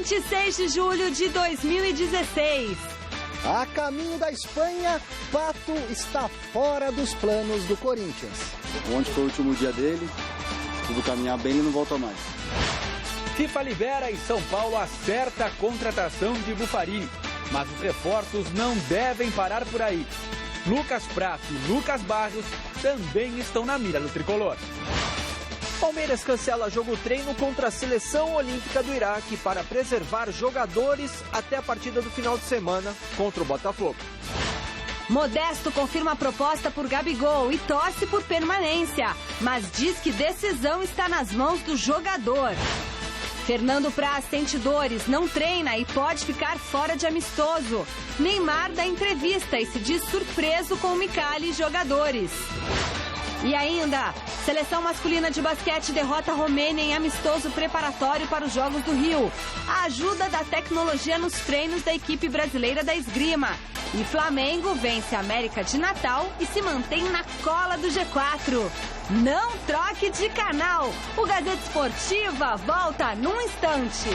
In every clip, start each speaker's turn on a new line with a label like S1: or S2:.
S1: 26 de julho de 2016.
S2: A caminho da Espanha, Pato está fora dos planos do Corinthians.
S3: Ontem foi o último dia dele, tudo caminhar bem, ele não volta mais.
S4: FIFA libera e São Paulo acerta a contratação de Buffarini. Mas os reforços não devem parar por aí. Lucas Prato e Lucas Barros também estão na mira do tricolor.
S5: Palmeiras cancela jogo treino contra a Seleção Olímpica do Iraque para preservar jogadores até a partida do final de semana contra o Botafogo.
S1: Modesto confirma a proposta por Gabigol e torce por permanência, mas diz que decisão está nas mãos do jogador. Fernando Praz sente dores, não treina e pode ficar fora de amistoso. Neymar dá entrevista e se diz surpreso com o Micali e jogadores. E ainda, seleção masculina de basquete derrota a Romênia em amistoso preparatório para os Jogos do Rio. A ajuda da tecnologia nos treinos da equipe brasileira da esgrima. E Flamengo vence a América de Natal e se mantém na cola do G4. Não troque de canal. O Gazeta Esportiva volta num instante.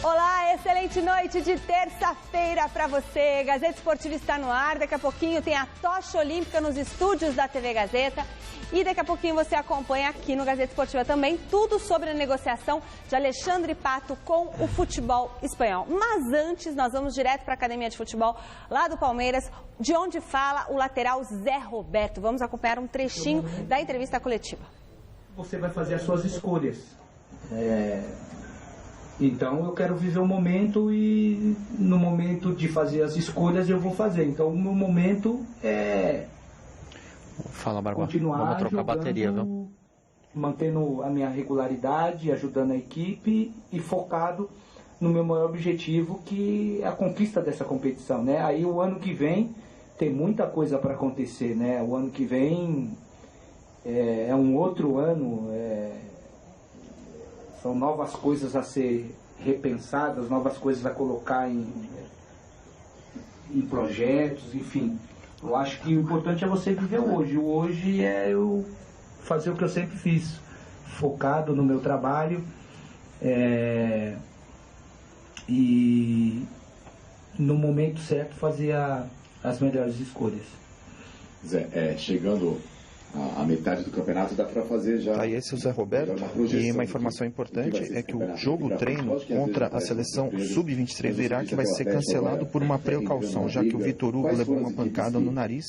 S1: Olá, excelente noite de terça-feira para você. Gazeta Esportiva está no ar. Daqui a pouquinho tem a tocha olímpica nos estúdios da TV Gazeta. E daqui a pouquinho você acompanha aqui no Gazeta Esportiva também tudo sobre a negociação de Alexandre Pato com o futebol espanhol. Mas antes, nós vamos direto para a Academia de Futebol lá do Palmeiras, de onde fala o lateral Zé Roberto. Vamos acompanhar um trechinho da entrevista coletiva.
S6: Você vai fazer as suas escolhas. Então eu quero viver o momento e no momento de fazer as escolhas eu vou fazer. Então o meu momento é continuar
S7: vamos trocar
S6: jogando,
S7: a bateria, viu?
S6: Mantendo a minha regularidade, ajudando a equipe e focado no meu maior objetivo, que é a conquista dessa competição, né? Aí o ano que vem tem muita coisa para acontecer, né? O ano que vem é um outro ano, são novas coisas a ser repensadas, novas coisas a colocar em projetos, enfim. Eu acho que o importante é você viver o hoje. O hoje é eu fazer o que eu sempre fiz, focado no meu trabalho e no momento certo fazer as melhores escolhas.
S8: Zé, chegando a metade do campeonato dá para fazer já.
S9: Aí esse é o Zé Roberto, e uma informação importante é que o jogo treino contra a seleção sub-23 do Iraque vai ser cancelado por uma precaução, já que o Vitor Hugo levou uma pancada no nariz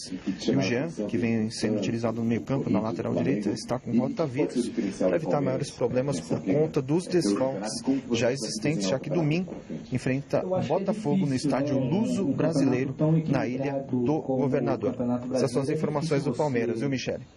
S9: e o Jean, que vem sendo utilizado no meio-campo na lateral direita, está com rotavírus para evitar maiores problemas por conta dos desfalques já existentes, já que domingo enfrenta o Botafogo no estádio Luso Brasileiro, na Ilha do Governador. Essas são as informações do Palmeiras, viu, Michele?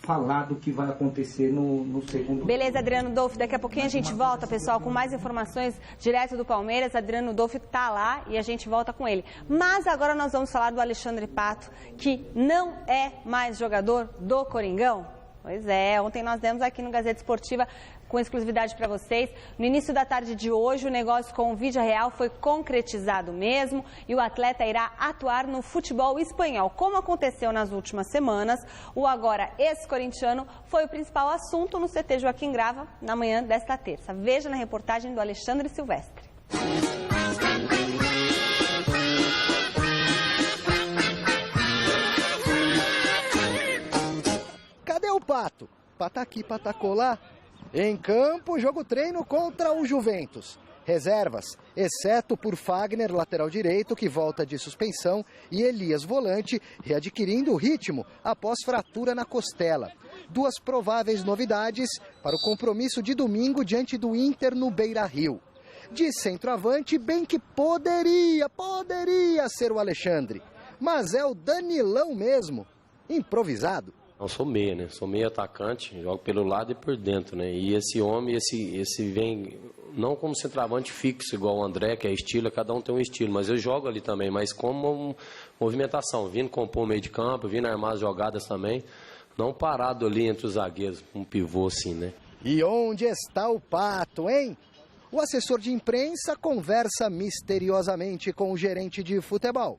S6: Falar do que vai acontecer no segundo.
S1: Beleza, Adriano Dolfi, daqui a pouquinho a gente volta, pessoal, com mais informações direto do Palmeiras. Adriano Dolfi está lá e a gente volta com ele. Mas agora nós vamos falar do Alexandre Pato, que não é mais jogador do Coringão. Pois é, ontem nós demos aqui no Gazeta Esportiva com exclusividade para vocês. No início da tarde de hoje, o negócio com o Vídeo Real foi concretizado mesmo e o atleta irá atuar no futebol espanhol. Como aconteceu nas últimas semanas, o agora ex-corintiano foi o principal assunto no CT Joaquim Grava na manhã desta terça. Veja na reportagem do Alexandre Silvestre.
S2: Cadê o Pato? Pataqui, patacolá. Em campo, jogo treino contra o Juventus. Reservas, exceto por Fagner, lateral direito, que volta de suspensão, e Elias, volante, readquirindo o ritmo após fratura na costela. Duas prováveis novidades para o compromisso de domingo diante do Inter no Beira-Rio. De centroavante, bem que poderia ser o Alexandre. Mas é o Danilão mesmo, improvisado.
S7: Eu sou meia, né? Sou meio atacante, jogo pelo lado e por dentro, né? E esse homem, esse vem não como centroavante fixo, igual o André, que é estilo, cada um tem um estilo, mas eu jogo ali também, mas como movimentação, vindo compor o meio de campo, vindo armar as jogadas também, não parado ali entre os zagueiros, um pivô assim, né?
S2: E onde está o Pato, hein? O assessor de imprensa conversa misteriosamente com o gerente de futebol.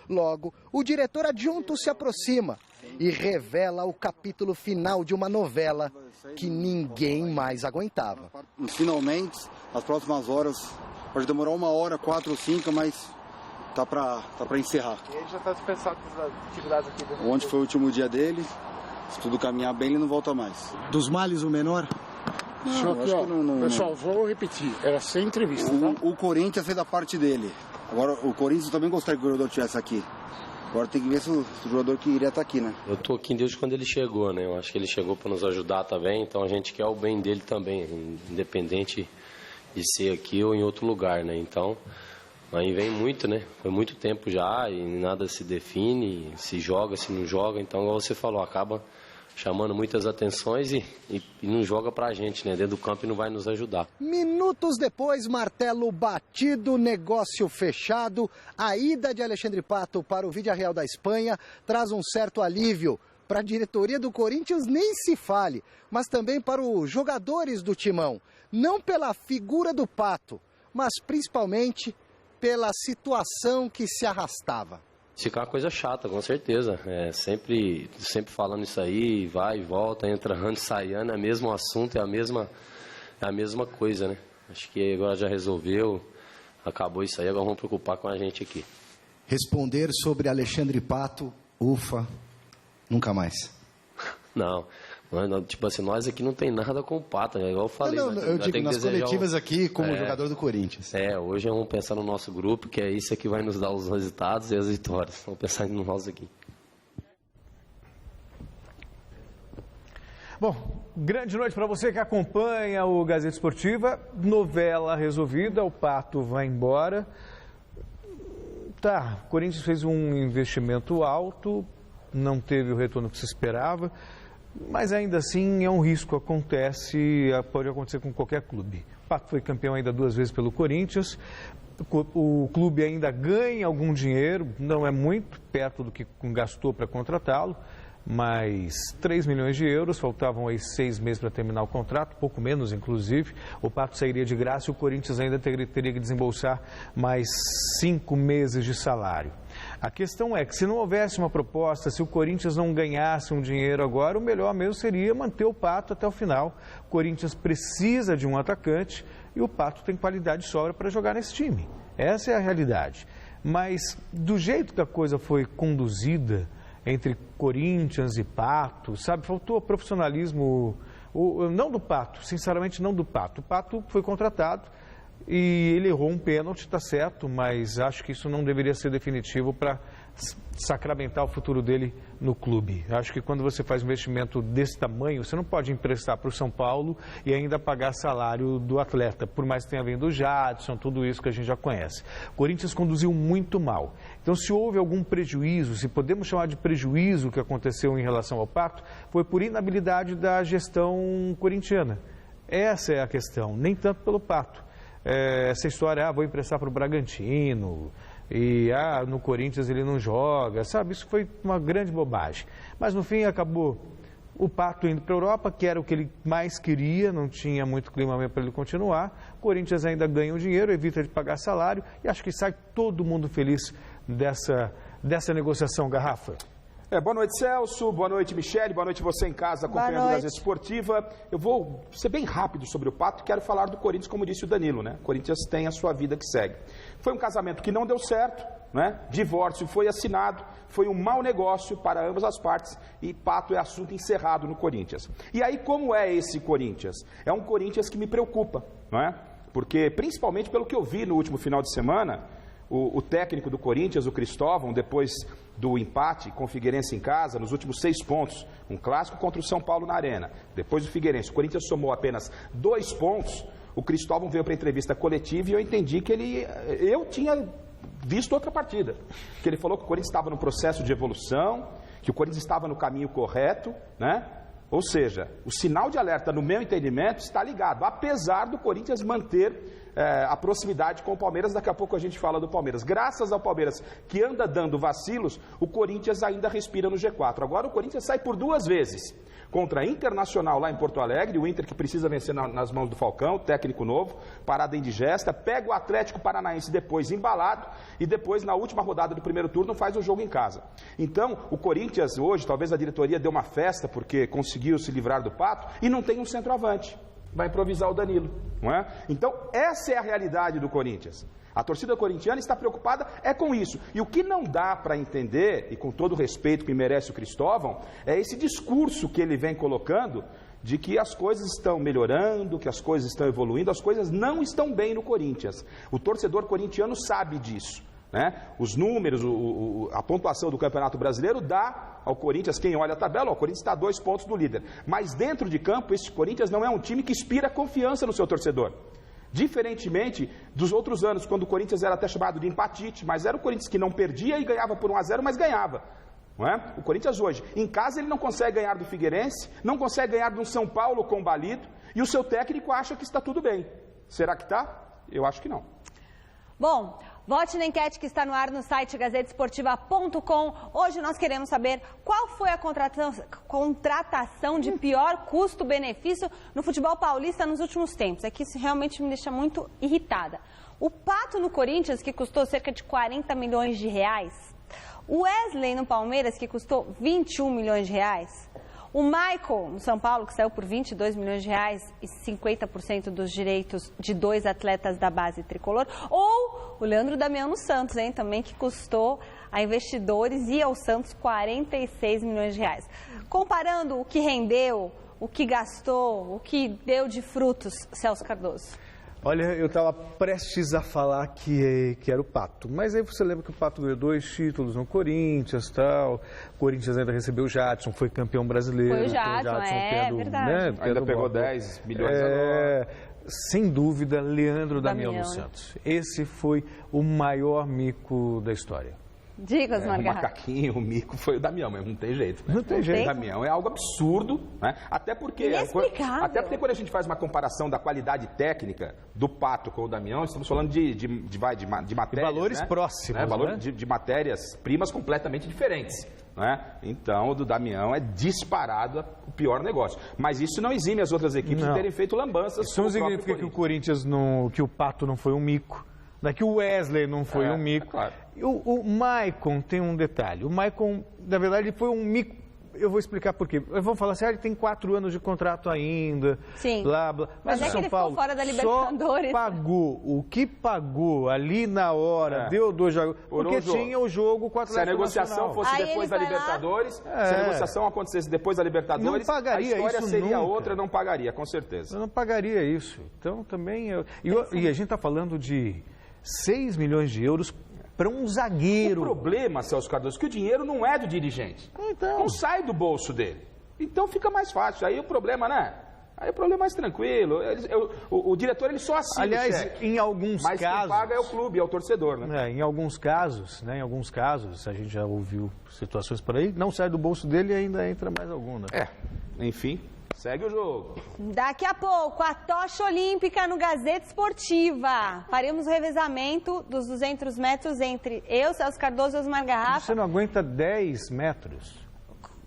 S2: Logo, o diretor adjunto se aproxima e revela o capítulo final de uma novela que ninguém mais aguentava.
S3: Finalmente, as próximas horas, pode demorar 1 hora, 4 ou 5, mas tá pra encerrar.
S10: E ele já está dispensado das atividades aqui dentro.
S3: Ontem foi o último dia dele, se tudo caminhar bem, ele não volta mais.
S11: Dos males o menor?
S3: Não,
S11: aqui, ó, pessoal, vou repetir, era sem entrevista, tá?
S3: O Corinthians fez da parte dele. Agora, o Corinthians também gostaria que o jogador estivesse aqui. Agora tem que ver se o jogador que iria estar aqui, né?
S7: Eu tô aqui desde quando ele chegou, né? Eu acho que ele chegou para nos ajudar também, então a gente quer o bem dele também, independente de ser aqui ou em outro lugar, né? Então, aí vem muito, né? Foi muito tempo já e nada se define, se joga, se não joga. Então, igual você falou, acaba chamando muitas atenções e não joga pra gente, né? Dentro do campo e não vai nos ajudar.
S2: Minutos depois, martelo batido, negócio fechado. A ida de Alexandre Pato para o Villarreal da Espanha traz um certo alívio. Para a diretoria do Corinthians nem se fale, mas também para os jogadores do timão. Não pela figura do Pato, mas principalmente pela situação que se arrastava.
S7: Fica uma coisa chata, com certeza. Sempre falando isso aí, vai e volta, entrando e saindo, é o mesmo assunto, é a mesma coisa, né? Acho que agora já resolveu, acabou isso aí, agora vamos preocupar com a gente aqui.
S11: Responder sobre Alexandre Pato, ufa, nunca mais.
S7: Não, tipo assim, nós aqui não tem nada com o Pato, né? Igual eu falei.
S11: Não, eu digo nas coletivas aqui como jogador do Corinthians.
S7: Hoje vamos pensar no nosso grupo, que é isso que vai nos dar os resultados e as vitórias. Vamos pensar no nós aqui.
S12: Bom, grande noite para você que acompanha o Gazeta Esportiva. Novela resolvida, o Pato vai embora. Tá, o Corinthians fez um investimento alto, não teve o retorno que se esperava. Mas ainda assim é um risco, pode acontecer com qualquer clube. O Pato foi campeão ainda 2 vezes pelo Corinthians, o clube ainda ganha algum dinheiro, não é muito, perto do que gastou para contratá-lo, mas 3 milhões de euros, faltavam aí 6 meses para terminar o contrato, pouco menos inclusive, o Pato sairia de graça e o Corinthians ainda teria que desembolsar mais 5 meses de salário. A questão é que se não houvesse uma proposta, se o Corinthians não ganhasse um dinheiro agora, o melhor mesmo seria manter o Pato até o final. O Corinthians precisa de um atacante e o Pato tem qualidade de sobra para jogar nesse time. Essa é a realidade. Mas do jeito que a coisa foi conduzida entre Corinthians e Pato, sabe, faltou profissionalismo, não do Pato, sinceramente não do Pato. O Pato foi contratado e ele errou um pênalti, está certo, mas acho que isso não deveria ser definitivo para sacramentar o futuro dele no clube. Acho que quando você faz um investimento desse tamanho, você não pode emprestar para o São Paulo e ainda pagar salário do atleta, por mais que tenha vindo o Jadson, tudo isso que a gente já conhece. O Corinthians conduziu muito mal. Então, se houve algum prejuízo, se podemos chamar de prejuízo que aconteceu em relação ao Pato, foi por inabilidade da gestão corintiana. Essa é a questão, nem tanto pelo Pato. Essa história, vou emprestar para o Bragantino e no Corinthians ele não joga, sabe? Isso foi uma grande bobagem. Mas no fim acabou o Pato indo para a Europa, que era o que ele mais queria, não tinha muito clima mesmo para ele continuar. O Corinthians ainda ganha o dinheiro, evita de pagar salário e acho que sai todo mundo feliz dessa negociação, Garrafa.
S13: Boa noite, Celso. Boa noite, Michele. Boa noite você em casa acompanhando a Gazeta Esportiva. Eu vou ser bem rápido sobre o Pato. Quero falar do Corinthians, como disse o Danilo, né? O Corinthians tem a sua vida que segue. Foi um casamento que não deu certo, né? Divórcio foi assinado, foi um mau negócio para ambas as partes e Pato é assunto encerrado no Corinthians. E aí, como é esse Corinthians? É um Corinthians que me preocupa, não é? Porque, principalmente pelo que eu vi no último final de semana, o técnico do Corinthians, o Cristóvão, depois do empate com o Figueirense em casa, nos últimos 6 pontos, um clássico contra o São Paulo na Arena, depois do Figueirense, o Corinthians somou apenas 2 pontos, o Cristóvão veio para a entrevista coletiva e eu entendi que eu tinha visto outra partida, que ele falou que o Corinthians estava no processo de evolução, que o Corinthians estava no caminho correto, né? Ou seja, o sinal de alerta, no meu entendimento, está ligado, apesar do Corinthians manter a proximidade com o Palmeiras. Daqui a pouco a gente fala do Palmeiras. Graças ao Palmeiras, que anda dando vacilos, o Corinthians ainda respira no G4. Agora o Corinthians sai por 2 vezes. Contra a Internacional lá em Porto Alegre, o Inter que precisa vencer nas mãos do Falcão, técnico novo, parada indigesta, pega o Atlético Paranaense depois embalado e depois na última rodada do primeiro turno faz o jogo em casa. Então, o Corinthians hoje, talvez a diretoria deu uma festa porque conseguiu se livrar do Pato e não tem um centroavante. Vai improvisar o Danilo, não é? Então, essa é a realidade do Corinthians. A torcida corintiana está preocupada com isso. E o que não dá para entender, e com todo o respeito que merece o Cristóvão, é esse discurso que ele vem colocando de que as coisas estão melhorando, que as coisas estão evoluindo, as coisas não estão bem no Corinthians. O torcedor corintiano sabe disso, né? Os números, a pontuação do Campeonato Brasileiro dá ao Corinthians, quem olha a tabela, o Corinthians está a 2 pontos do líder. Mas dentro de campo, esse Corinthians não é um time que inspira confiança no seu torcedor. Diferentemente dos outros anos, quando o Corinthians era até chamado de empatite, mas era o Corinthians que não perdia e ganhava por 1-0, mas ganhava. Não é? O Corinthians hoje, em casa ele não consegue ganhar do Figueirense, não consegue ganhar de um São Paulo combalido, e o seu técnico acha que está tudo bem. Será que está? Eu acho que não.
S1: Bom, vote na enquete que está no ar no site gazetesportiva.com. Hoje nós queremos saber qual foi a contratação de pior custo-benefício no futebol paulista nos últimos tempos. É que isso realmente me deixa muito irritada. O Pato no Corinthians, que custou cerca de 40 milhões de reais. O Wesley no Palmeiras, que custou 21 milhões de reais. O Michael, no São Paulo, que saiu por 22 milhões de reais e 50% dos direitos de 2 atletas da base tricolor. Ou o Leandro Damião no Santos, hein, também, que custou a investidores e ao Santos 46 milhões de reais. Comparando o que rendeu, o que gastou, o que deu de frutos, Celso Cardoso.
S12: Olha, eu estava prestes a falar que era o Pato, mas aí você lembra que o Pato ganhou 2 títulos no Corinthians, tal. O Corinthians ainda recebeu o Jadson, foi campeão brasileiro.
S1: Foi o Jadson, verdade.
S13: Ainda pegou 10 milhões agora.
S12: Sem dúvida, Leandro Damião no Santos. Esse foi o maior mico da história.
S1: Diga,
S13: O macaquinho, o mico foi o Damião, mas não tem jeito. Né?
S12: Não tem jeito.
S13: O Damião é algo absurdo, né? Até porque quando a gente faz uma comparação da qualidade técnica do Pato com o Damião, estamos falando de matérias,
S12: de valores, né? Próximos, né?
S13: Valor de matérias-primas completamente diferentes. Né? Então, o do Damião é disparado o pior negócio. Mas isso não exime as outras equipes de terem feito lambanças.
S12: Isso não significa que o Corinthians, que o Pato não foi um mico. Que o Wesley não foi um mico.
S13: Claro.
S12: O Maicon tem um detalhe. O Maicon, na verdade, ele foi um mico. Eu vou explicar por quê. Vamos falar assim, ele tem 4 anos de contrato ainda.
S1: Sim.
S12: Blá, blá. Mas o São Paulo
S1: fora da Libertadores.
S12: Só pagou o que pagou ali na hora, deu 2 jogos, porque tinha o jogo com o Atlético Nacional.
S13: Se a negociação fosse depois da Libertadores, se a negociação acontecesse depois da Libertadores,
S12: não pagaria,
S13: a história
S12: isso
S13: seria
S12: nunca.
S13: Outra, não pagaria, com certeza.
S12: Eu não pagaria isso. Então, também... E a gente está falando de 6 milhões de euros para um zagueiro.
S13: O problema, Celso Cardoso, é que o dinheiro não é do dirigente.
S12: Então.
S13: Não sai do bolso dele. Então fica mais fácil. Aí o problema, né? Aí o problema é mais tranquilo. O diretor, ele só assina.
S12: Aliás,
S13: o cheque.
S12: em alguns
S13: casos... Mas quem paga é o clube, é o torcedor, né?
S12: Em alguns casos, a gente já ouviu situações por aí, não sai do bolso dele e ainda entra mais algum, né?
S13: Enfim... Segue o jogo.
S1: Daqui a pouco, a tocha olímpica no Gazeta Esportiva. Faremos o revezamento dos 200 metros entre eu, Celso Cardoso e Osmar Garrafa.
S12: Você não aguenta 10 metros?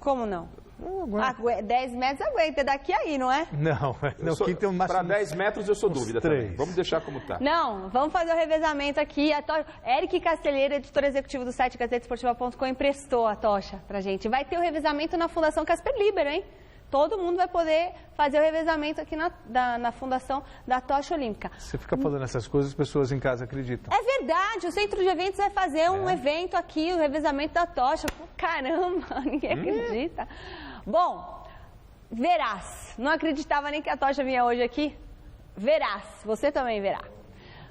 S1: Como não?
S12: Não aguento.
S1: 10 metros aguenta, é daqui aí, não é?
S12: Não, aqui tem um máximo.
S13: Para 10 metros eu sou dúvida
S12: 3.
S13: também. Vamos deixar como está.
S1: Não, vamos fazer o revezamento aqui. Eric Castelheiro, editor executivo do site gazetesportiva.com, emprestou a tocha pra gente. Vai ter o revezamento na Fundação Casper Libero, hein? Todo mundo vai poder fazer o revezamento aqui na fundação da tocha olímpica.
S12: Você fica falando essas coisas, as pessoas em casa acreditam.
S1: É verdade, o Centro de Eventos vai fazer um evento aqui, o revezamento da tocha. Caramba, ninguém acredita. Bom, verás. Não acreditava nem que a tocha vinha hoje aqui? Verás, você também verá.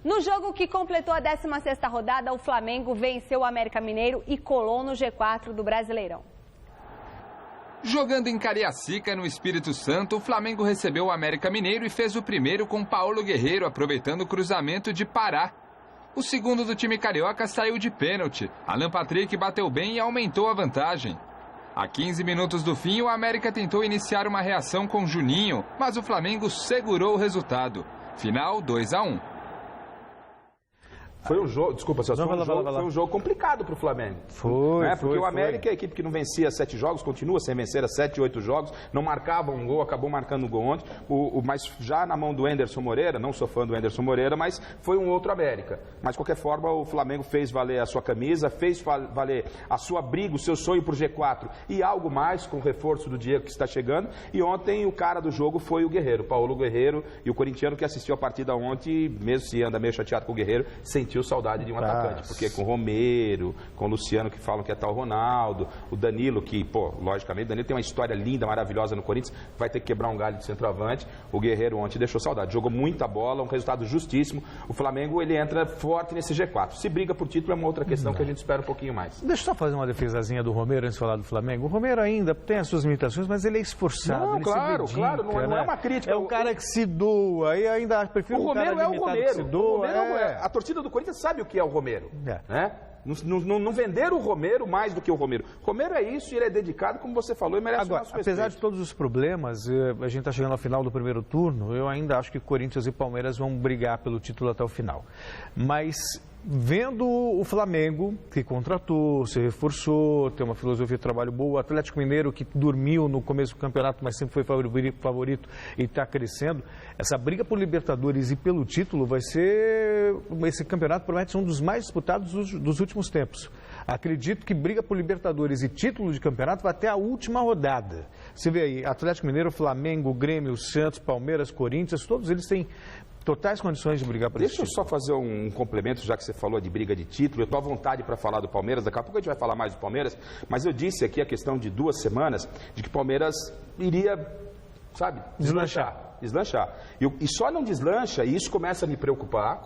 S1: No jogo que completou a 16ª rodada, o Flamengo venceu o América Mineiro e colou no G4 do Brasileirão.
S14: Jogando em Cariacica, no Espírito Santo, o Flamengo recebeu o América Mineiro e fez o primeiro com Paulo Guerreiro, aproveitando o cruzamento de Pará. O segundo do time carioca saiu de pênalti. Alan Patrick bateu bem e aumentou a vantagem. A 15 minutos do fim, o América tentou iniciar uma reação com Juninho, mas o Flamengo segurou o resultado. Final 2-1.
S13: Foi um jogo, desculpa, Celso, foi um jogo complicado para o Flamengo. Porque o América é a equipe que não vencia 7 jogos, continua sem vencer a 7, 8 jogos, não marcava um gol, acabou marcando um gol ontem, mas já na mão do Anderson Moreira, não sou fã do Anderson Moreira, mas foi um outro América. Mas de qualquer forma, o Flamengo fez valer a sua camisa, fez valer a sua briga, o seu sonho por G4 e algo mais com o reforço do Diego que está chegando. E ontem o cara do jogo foi o Guerreiro, Paulo Guerreiro, e o corintiano que assistiu a partida ontem, mesmo se anda meio chateado com o Guerreiro, sentiu saudade de um atacante, porque com o Romero, com o Luciano que falam que é tal Ronaldo, o Danilo que, logicamente, o Danilo tem uma história linda, maravilhosa no Corinthians, vai ter que quebrar um galho de centroavante. O Guerreiro ontem deixou saudade, jogou muita bola, um resultado justíssimo. O Flamengo, ele entra forte nesse G4. Se briga por título é uma outra questão que a gente espera um pouquinho mais.
S12: Deixa eu só fazer uma defesazinha do Romero antes de falar do Flamengo. O Romero ainda tem as suas limitações, mas ele é esforçado.
S13: Não,
S12: ele
S13: claro,
S12: se dedica,
S13: não é uma crítica.
S12: É um cara que se doa, aí ainda prefiro um cara limitado que se doa.
S13: A torcida do Corinthians sabe o que é o Romero, né? Não venderam o Romero mais do que o Romero. Romero é isso, ele é dedicado, como você falou, e merece o nosso respeito.
S12: Apesar de todos os problemas, a gente está chegando ao final do primeiro turno, eu ainda acho que Corinthians e Palmeiras vão brigar pelo título até o final. Mas vendo o Flamengo, que contratou, se reforçou, tem uma filosofia de trabalho boa, o Atlético Mineiro, que dormiu no começo do campeonato, mas sempre foi favorito e está crescendo, essa briga por Libertadores e pelo título vai ser... Esse campeonato promete ser um dos mais disputados dos últimos tempos. Acredito que briga por Libertadores e título de campeonato vai até a última rodada. Você vê aí, Atlético Mineiro, Flamengo, Grêmio, Santos, Palmeiras, Corinthians, todos eles têm totais condições de brigar por esse título.
S13: Deixa eu só fazer um complemento, já que você falou de briga de título. Eu estou à vontade para falar do Palmeiras, daqui a pouco a gente vai falar mais do Palmeiras, mas eu disse aqui a questão de 2 semanas de que o Palmeiras iria, deslanchar. E só não deslancha, e isso começa a me preocupar.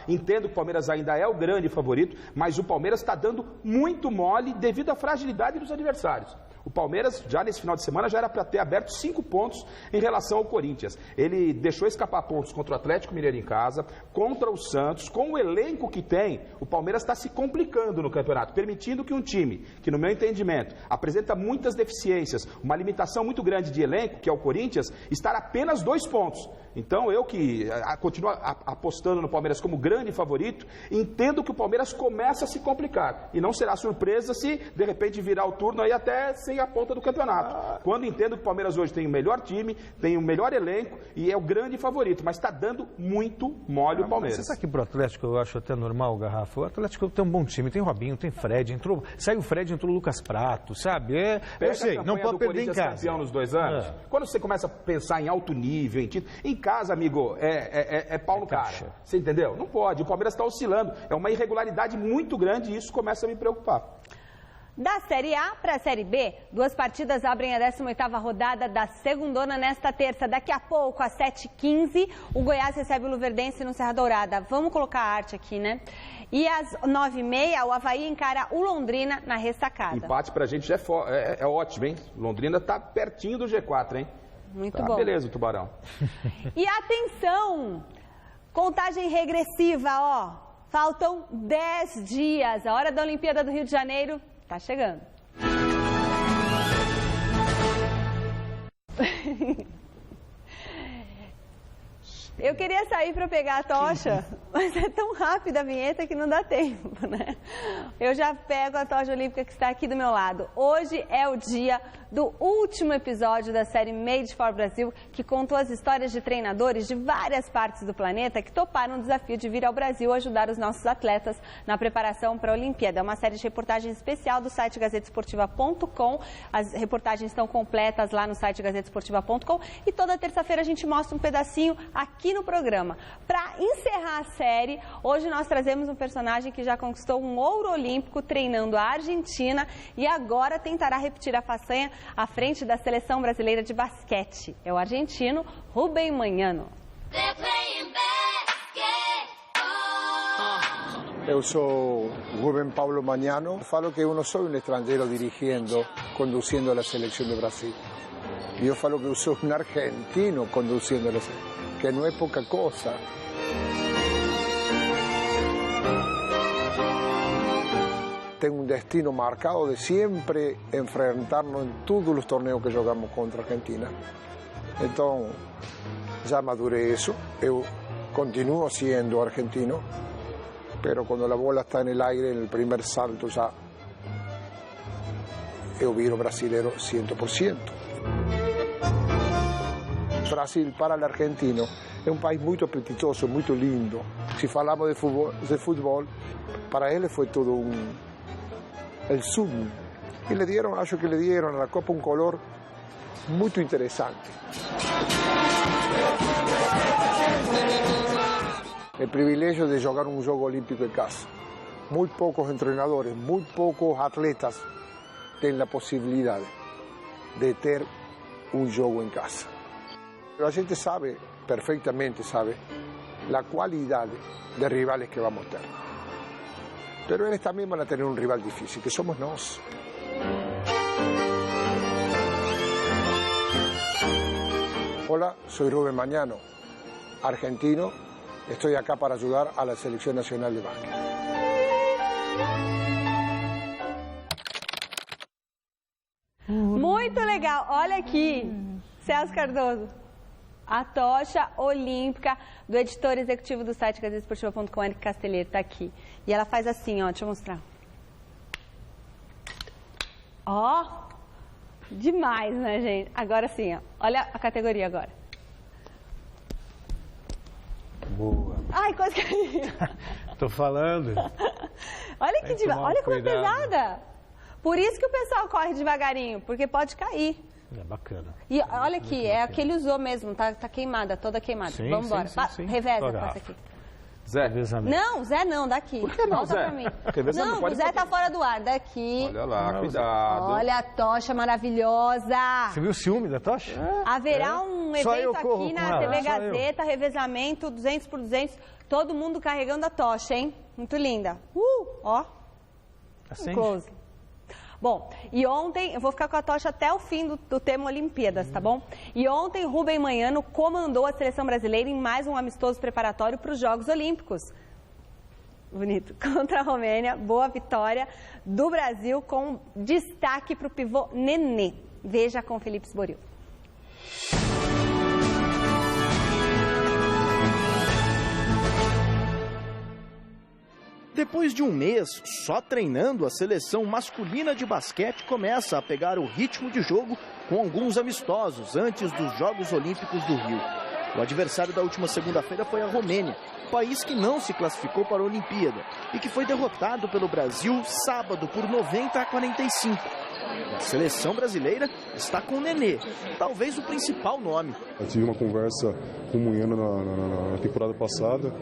S13: Entendo que o Palmeiras ainda é o grande favorito, mas o Palmeiras está dando muito mole devido à fragilidade dos adversários. O Palmeiras, já nesse final de semana, já era para ter aberto 5 pontos em relação ao Corinthians. Ele deixou escapar pontos contra o Atlético Mineiro em casa, contra o Santos. Com o elenco que tem, o Palmeiras está se complicando no campeonato, permitindo que um time, que no meu entendimento, apresenta muitas deficiências, uma limitação muito grande de elenco, que é o Corinthians, estar apenas 2 pontos. Então, eu que continuo apostando no Palmeiras como grande favorito, entendo que o Palmeiras começa a se complicar. E não será surpresa se, de repente, virar o turno aí até sem a ponta do campeonato. Quando entendo que o Palmeiras hoje tem o melhor time, tem o melhor elenco e é o grande favorito. Mas está dando muito mole o Palmeiras.
S12: Você sabe que pro Atlético eu acho até normal, Garrafa. O Atlético tem um bom time, tem Robinho, tem Fred, saiu o Fred, entrou o Lucas Prato, sabe? Eu sei, não pode perder em casa.
S13: Campeão nos 2 anos. Quando você começa a pensar em alto nível, em título, em casa, amigo, é pau no cara. Você entendeu? Não pode. O Palmeiras está oscilando. É uma irregularidade muito grande e isso começa a me preocupar.
S1: Da Série A para a Série B, 2 partidas abrem a 18ª rodada da segundona nesta terça. Daqui a pouco, às 7h15, o Goiás recebe o Luverdense no Serra Dourada. Vamos colocar a arte aqui, né? E às 9h30, o Avaí encara o Londrina na ressacada.
S13: Empate pra gente já é ótimo, hein? Londrina tá pertinho do G4, hein?
S1: Muito bom.
S13: Beleza, o Tubarão.
S1: E atenção! Contagem regressiva, ó. Faltam 10 dias. A hora da Olimpíada do Rio de Janeiro tá chegando. Eu queria sair para pegar a tocha, mas é tão rápida a vinheta que não dá tempo, né? Eu já pego a tocha olímpica que está aqui do meu lado. Hoje é o dia do último episódio da série Made for Brasil, que contou as histórias de treinadores de várias partes do planeta que toparam o desafio de vir ao Brasil ajudar os nossos atletas na preparação para a Olimpíada. É uma série de reportagens especial do site gazetesportiva.com. As reportagens estão completas lá no site gazetesportiva.com e toda terça-feira a gente mostra um pedacinho aqui no programa. Para encerrar a série, hoje nós trazemos um personagem que já conquistou um ouro olímpico treinando a Argentina e agora tentará repetir a façanha à frente da seleção brasileira de basquete. É o argentino Rubén Magnano.
S15: Eu sou Rubén Pablo Magnano. Falo que eu não sou um estrangeiro dirigindo, conduzindo a seleção do Brasil. Eu falo que eu sou um argentino conduzindo a seleção. Que no es poca cosa. Tengo un destino marcado de siempre enfrentarnos en todos los torneos que jugamos contra Argentina. Entonces, ya maduré eso. Yo continúo siendo argentino, pero cuando la bola está en el aire, en el primer salto ya, eu viro brasileiro 100%. Brasil, para o argentino, é um país muito apetitoso, muito lindo. Se falamos de futebol, para ele foi todo el zoom. E le dieron, acho que le dieron a la Copa un color muito interessante. O privilégio de jogar um jogo olímpico em casa. Muito poucos treinadores, muito poucos atletas têm a possibilidade de ter um jogo em casa. A gente sabe, perfeitamente sabe, a qualidade de rivales que vamos a ter. Pero eles também vão ter um rival difícil, que somos nós. Hola, soy Rubén Mañano, argentino. Estoy acá para ayudar a la Selección Nacional de Básquet.
S1: Muito legal. Olha aqui, Celso Cardoso. A tocha olímpica do editor executivo do site gazetesportiva.com, Eric Castelheiro, está aqui. E ela faz assim, ó, deixa eu mostrar. Ó, demais, né, gente? Agora sim, ó. Olha a categoria agora.
S12: Boa.
S1: Ai, quase caiu.
S12: Tô falando.
S1: Olha que demais. Olha como é pesada. Por isso que o pessoal corre devagarinho, porque pode cair.
S12: É bacana.
S1: E olha aqui, é a que ele usou mesmo, tá queimada, toda queimada.
S12: Sim,
S1: vamos embora.
S12: Sim.
S1: Reveza, passa aqui.
S13: Zé.
S1: Não, Zé não, daqui.
S13: Por que não,
S1: volta
S13: Zé?
S1: pra mim.
S13: Não,
S1: o Zé tá fora do ar, daqui.
S13: Olha lá, cuidado.
S1: Olha a tocha maravilhosa.
S12: Você viu o ciúme da tocha?
S1: Haverá um evento aqui na TV
S12: ela.
S1: Gazeta, revezamento 200 por 200, todo mundo carregando a tocha, hein? Muito linda. Ó.
S12: Acende.
S1: Um close. Bom, e ontem, eu vou ficar com a tocha até o fim do tema Olimpíadas, tá bom? E ontem, Rubem Manhano comandou a seleção brasileira em mais um amistoso preparatório para os Jogos Olímpicos. Bonito. Contra a Romênia, boa vitória do Brasil, com destaque para o pivô Nenê. Veja com Felipe Sboril.
S16: Depois de um mês só treinando, a seleção masculina de basquete começa a pegar o ritmo de jogo com alguns amistosos antes dos Jogos Olímpicos do Rio. O adversário da última segunda-feira foi a Romênia, país que não se classificou para a Olimpíada e que foi derrotado pelo Brasil sábado por 90-45. A seleção brasileira está com o Nenê, talvez o principal nome.
S17: Eu tive uma conversa com o Manhano na temporada passada.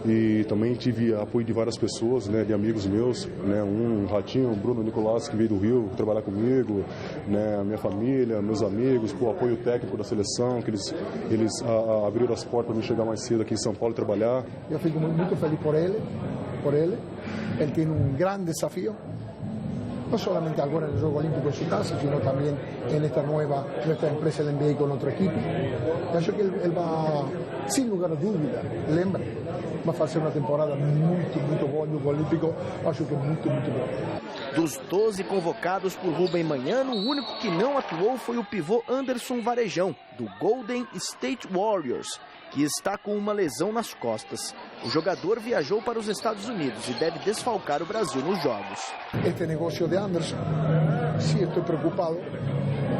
S17: E também tive apoio de várias pessoas, né, de amigos meus, né, um Ratinho, o Bruno Nicolás, que veio do Rio trabalhar comigo, né, a minha família, meus amigos, o apoio técnico da seleção, que eles abriram as portas para eu chegar mais cedo aqui em São Paulo e trabalhar.
S15: Eu fico muito feliz por ele. Ele tem um grande desafio. No solamente ahora en el Juego Olímpico en su casa, sino también en esta nuestra empresa, el NBA, con otro equipo. Yo creo que él va, sin lugar a dúvida, lembra, va a hacer una temporada muito boa no Juego Olímpico, acho que muito boa.
S16: Dos 12 convocados por Rubem Manhano, o único que não atuou foi o pivô Anderson Varejão, do Golden State Warriors, que está com uma lesão nas costas. O jogador viajou para os Estados Unidos e deve desfalcar o Brasil nos Jogos.
S15: Este negócio de Anderson, sí, estou preocupado.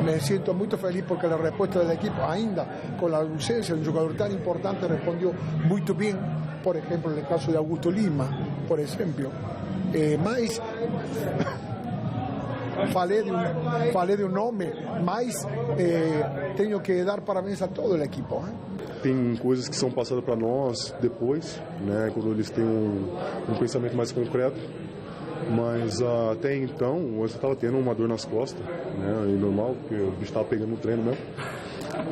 S15: Me siento muito feliz porque a resposta do equipo, ainda com a ausência de um jogador tão importante, respondeu muito bem. Por exemplo, no caso de Augusto Lima, por exemplo. Mas falei de um nome, mas tenho que dar parabéns a todo o equipo.
S17: Tem coisas que são passadas para nós depois, né, quando eles têm um pensamento mais concreto. Mas até então, eu estava tendo uma dor nas costas, né, e normal, porque o bicho estava pegando no treino mesmo.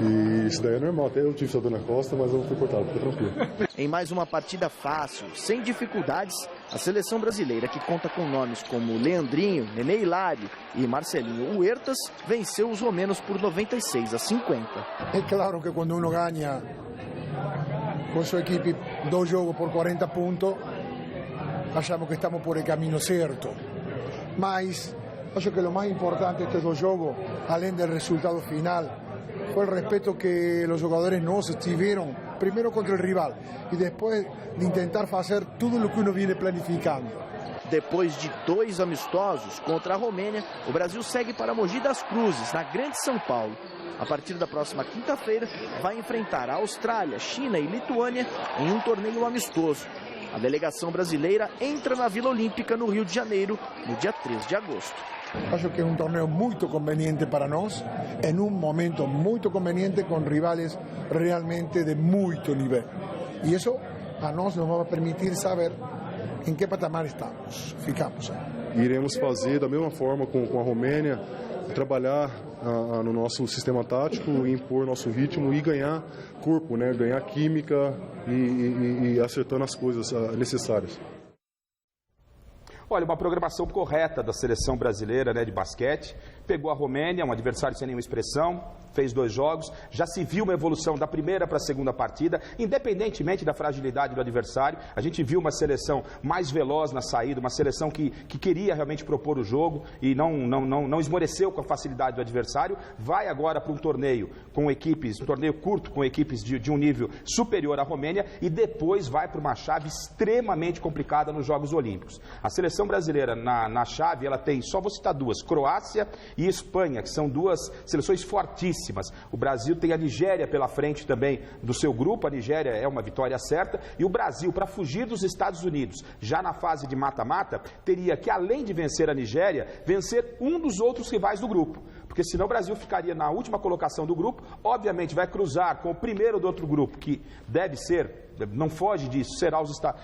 S17: E isso daí é normal, até eu tive essa dor na costa, mas eu não fui cortado, fica tranquilo.
S16: Em mais uma partida fácil, sem dificuldades, a seleção brasileira, que conta com nomes como Leandrinho, Nenê Hilário e Marcelinho Huertas, venceu os romenos por 96-50.
S15: É claro que quando uno ganha com sua equipe 2 jogos por 40 pontos, achamos que estamos por el caminho certo. Mas acho que o mais importante destes 2 jogos, além do resultado final, foi o respeito que os jogadores nos tiveram primero contra el rival y después de intentar hacer todo lo que uno viene planificando.
S16: Depois de 2 amistosos contra a Romênia, o Brasil segue para Mogi das Cruzes, na Grande São Paulo. A partir da próxima quinta-feira, vai enfrentar a Austrália, China e Lituânia em um torneio amistoso. A delegação brasileira entra na Vila Olímpica, no Rio de Janeiro, no dia 3 de agosto.
S15: Acho que es un torneo muy conveniente para nosotros, en un momento muy conveniente con rivales realmente de mucho nivel. Y eso a nosotros nos va a permitir saber em que patamar estamos, ficamos.
S17: Iremos fazer da mesma forma com a Romênia, trabalhar no nosso sistema tático, impor nosso ritmo e ganhar corpo, né? Ganhar química e acertando as coisas necessárias.
S13: Olha, uma programação correta da seleção brasileira, né, de basquete. Pegou a Romênia, um adversário sem nenhuma expressão, fez 2 jogos, já se viu uma evolução da primeira para a segunda partida, independentemente da fragilidade do adversário. A gente viu uma seleção mais veloz na saída, uma seleção que queria realmente propor o jogo e não esmoreceu com a facilidade do adversário. Vai agora para um torneio com equipes, um torneio curto com equipes de um nível superior à Romênia e depois vai para uma chave extremamente complicada nos Jogos Olímpicos. A seleção brasileira na chave, ela tem, só vou citar 2, Croácia e Espanha, que são 2 seleções fortíssimas. O Brasil tem a Nigéria pela frente também do seu grupo, a Nigéria é uma vitória certa, e o Brasil, para fugir dos Estados Unidos, já na fase de mata-mata, teria que, além de vencer a Nigéria, vencer um dos outros rivais do grupo. Porque senão o Brasil ficaria na última colocação do grupo, obviamente vai cruzar com o primeiro do outro grupo, que deve ser, não foge disso, será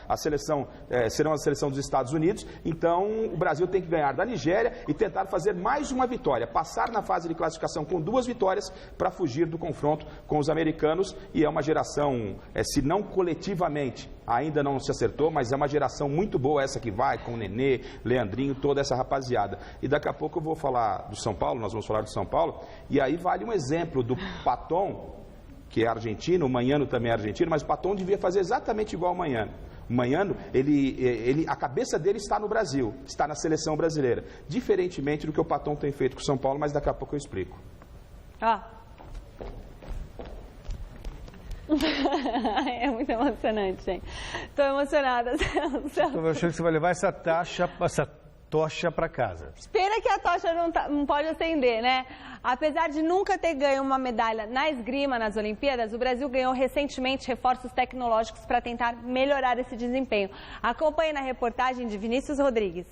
S13: a seleção dos Estados Unidos. Então o Brasil tem que ganhar da Nigéria e tentar fazer mais uma vitória, passar na fase de classificação com 2 vitórias para fugir do confronto com os americanos. E é uma geração, se não coletivamente ainda não se acertou, mas é uma geração muito boa essa que vai com o Nenê, Leandrinho, toda essa rapaziada. E daqui a pouco eu vou falar do São Paulo, nós vamos falar do São Paulo, e aí vale um exemplo do Paton, que é argentino, o Manhano também é argentino, mas o Paton devia fazer exatamente igual ao Manhano. O Manhano, a cabeça dele está no Brasil, está na seleção brasileira, diferentemente do que o Paton tem feito com o São Paulo, mas daqui a pouco eu explico.
S1: É muito emocionante, gente. Estou emocionada.
S12: Estou achando que você vai levar essa tocha para casa.
S1: Pena que a tocha não pode acender, né? Apesar de nunca ter ganho uma medalha na esgrima nas Olimpíadas, o Brasil ganhou recentemente reforços tecnológicos para tentar melhorar esse desempenho. Acompanhe na reportagem de Vinícius Rodrigues.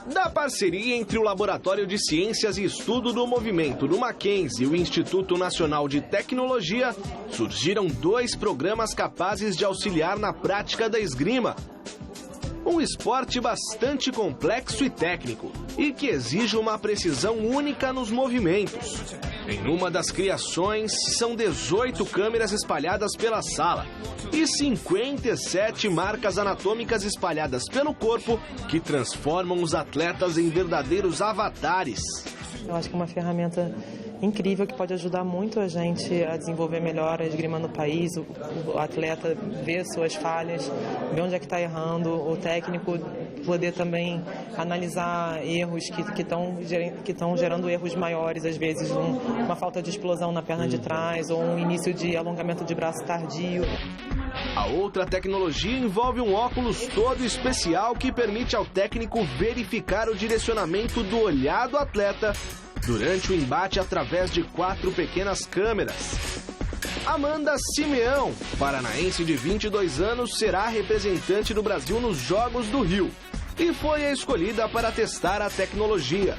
S18: Da parceria entre o Laboratório de Ciências e Estudo do Movimento do Mackenzie e o Instituto Nacional de Tecnologia, surgiram 2 programas capazes de auxiliar na prática da esgrima. Um esporte bastante complexo e técnico, e que exige uma precisão única nos movimentos. Em uma das criações, são 18 câmeras espalhadas pela sala e 57 marcas anatômicas espalhadas pelo corpo que transformam os atletas em verdadeiros avatares.
S19: Eu acho que é uma ferramenta incrível que pode ajudar muito a gente a desenvolver melhor a esgrima no país, o atleta ver suas falhas, ver onde é que está errando, o técnico poder também analisar erros que estão gerando erros maiores, às vezes uma falta de explosão na perna de trás ou um início de alongamento de braço tardio.
S18: A outra tecnologia envolve um óculos todo especial que permite ao técnico verificar o direcionamento do olhar do atleta durante o embate através de 4 pequenas câmeras. Amanda Simeão, paranaense de 22 anos, será representante do Brasil nos Jogos do Rio e foi a escolhida para testar a tecnologia.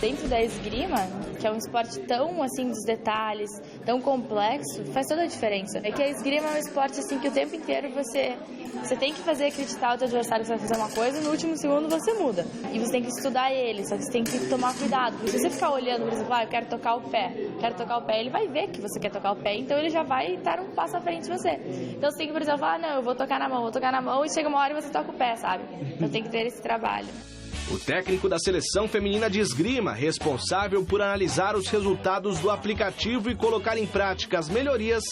S20: Dentro da esgrima, que é um esporte tão assim dos detalhes, tão complexo, faz toda a diferença. É que a esgrima é um esporte assim que o tempo inteiro você tem que fazer acreditar o teu adversário que você vai fazer uma coisa e no último segundo você muda. E você tem que estudar ele, só que você tem que tomar cuidado. Porque se você ficar olhando, por exemplo, eu quero tocar o pé, ele vai ver que você quer tocar o pé, então ele já vai estar um passo à frente de você. Então você tem que, por exemplo, não, eu vou tocar na mão, e chega uma hora e você toca o pé, sabe? Então tem que ter esse trabalho.
S18: O técnico da seleção feminina de esgrima, responsável por analisar os resultados do aplicativo e colocar em prática as melhorias,